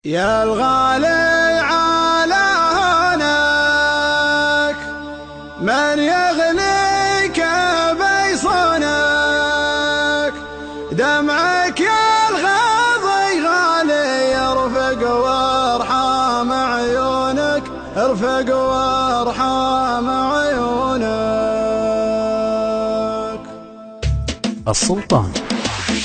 يا الغالي على هونك من يغليك بيصونك، دمعك يا الغاضي غالي يرفق وارحام عيونك، ارفق وارحام عيونك. السلطان.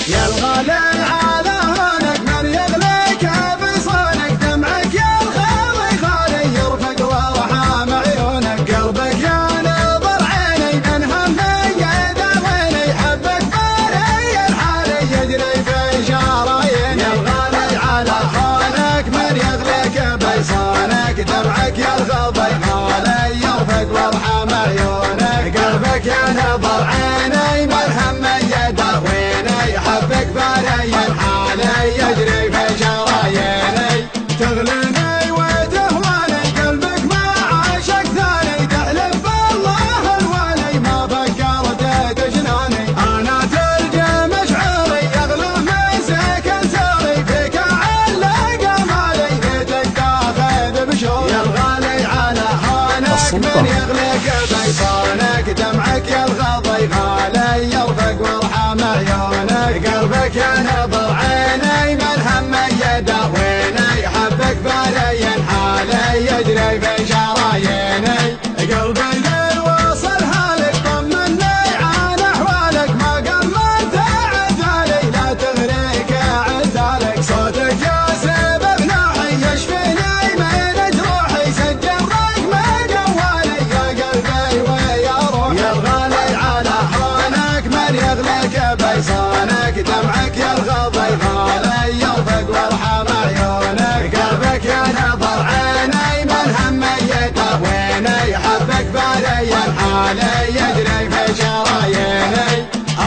يا الغالي على هونك من يغليك بيصونك، دمعك يا الغاضي غالي يرفق وارحام عيونك، قلبك يا نظر عيني من همي يداويني، حبك باري الحالي يجري في شراييني. يا الغالي على هونك من يغليك بيصونك، دمعك يا الغاضي غالي يرفق وارحام عيونك، قلبك يا نظر عيني من همي يداويني، حبك باري الحالي يجري في شراييني. تغليني وتهواني قلبك ما عاشق ثاني، تحلف بالله الوالي ما فكرت تجناني. انا تلقى مشعري يغلو من سكن ساري، فيك علق مالي ليتك تاخذ بشوري. يا الغالي على هونك من يغلق بيصونك، دمعك يا الغاضي غالي يرفق وارحام عيونك، قلبك يا نظر عيني من همي يداويني، حبك باري الحالي يجري في شراييني. قلبي ليل وصل هالك طمني عن احوالك، ما قمرت عذالي لا تغريك عذالك، صوتك يا سبب نوحي يشفيني من جروحي، سجل رقم جوالي يا قلبي ويا روحي. يا الغالي على هونك من يغليك بيصونك، دمعك يا الغاضي غالي يرفق وارحام عيونك، قلبك يا نظر عيني من همي يداويني، حبك باري الحالي يجري في شراييني.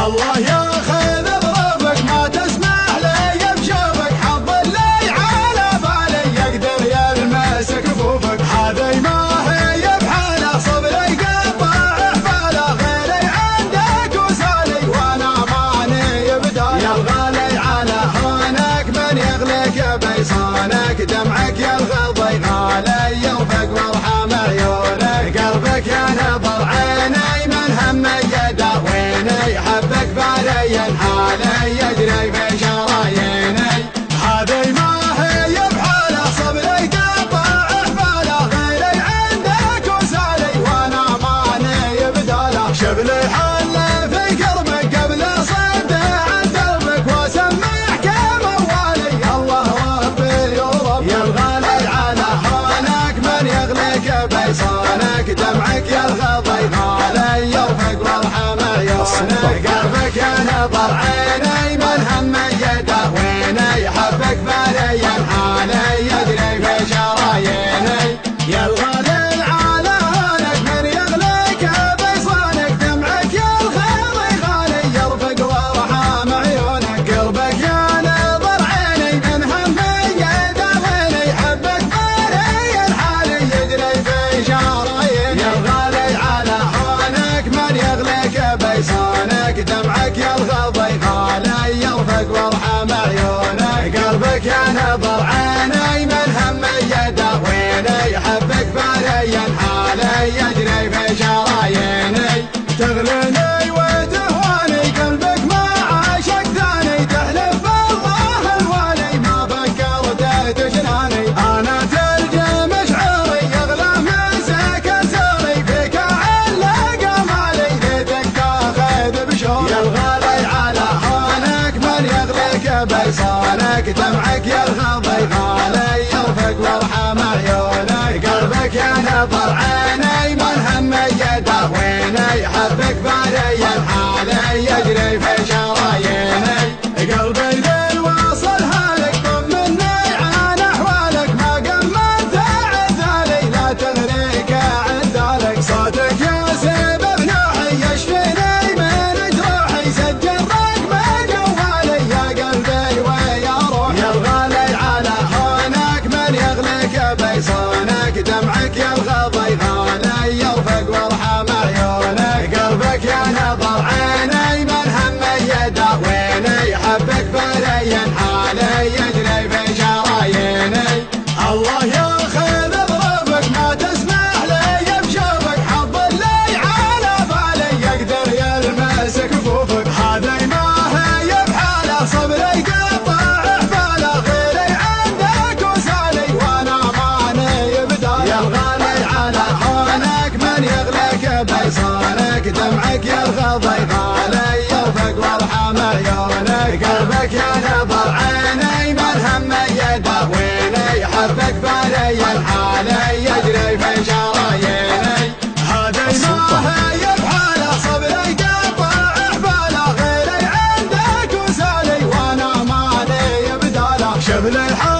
الله ياخذ بروفك ما تسمح لي بشوفك، حظ اللي على بالي يقدر يلمس كفوفك، هذي ما هي بحاله صبري قطع حباله، غيري عندك وسالي وانا ماني بدالي. يا الغالي على هونك من يغليك بيصونك، دمعك يا الغاضي غالي يرفق وارحام عيونك، قلبك يا نظر عيني من همي يداويني، حبك باري الحالي يجري في شراييني. هذي ما هي بحاله صبري قطع حباله، غيري عندك وسالي وانا ماني بداله. شغلي حل في قربك قبل صد عن دربك، واسمعك موالي الله ربي ورب. يا الغالي على هونك من يغليك بيصونك، دمعك يا الغاضي غالي يرفق وارحام عيونك، قلبك يا نظر عيني من همي يداويني، حبك باري الحالي يجري في شراييني. يا الغالي على هونك من يغليك بيصونك، دمعك يا الغاضي غالي يرفق وارحام عيونك، قلبك يا نظر عيني من همي يداويني، حبك باري الحالي يجري في شراييني. يا الغالي على هونك من يغليك بيصونك، دمعك يا الغاضي غالي يرفق وارحام عيونك، قلبك يا نظر عيني من همي يداويني، حبك باري الحالي يجري في شراييني. تغليني وتهواني قلبك ما عاشق ثاني، تحلف بالله الوالي ما فكرت تجناني. انا تلقى مشعري يغلى من سكن ساري، فيك علق مالي ليتك تاخذ بشوري. يا الغالي على هونك من يغليك بيصونك، دمعك يا الغاضي غالي يرفق وارحام عيونك، قلبك يا نظر عيني من همي يداويني، حبك باري الحالي يجري في شراييني. قلبي ليل وصل هالك طمني عن احوالك، ما قمرت عذالي لا تغريك عذالك، صوتك يا سبب نوحي يشفيني من جروحي، سجل رقم جوالي يا قلبي ويا روحي. يا الغالي على هونك من يغليك بيصونك، دمعك يا الغاضي غالي يرفق وارحام عيونك، قلبك قلبك يا الخضي خالي يرفق وارحم عيونك قلبك يا نظر عيني من هم يداويني حبك بالي الحالي يجري في شراييني هذي ما هي بحاله صبري قطع احباله غيري عندك وسالي وانا مالي بداله شبل الحال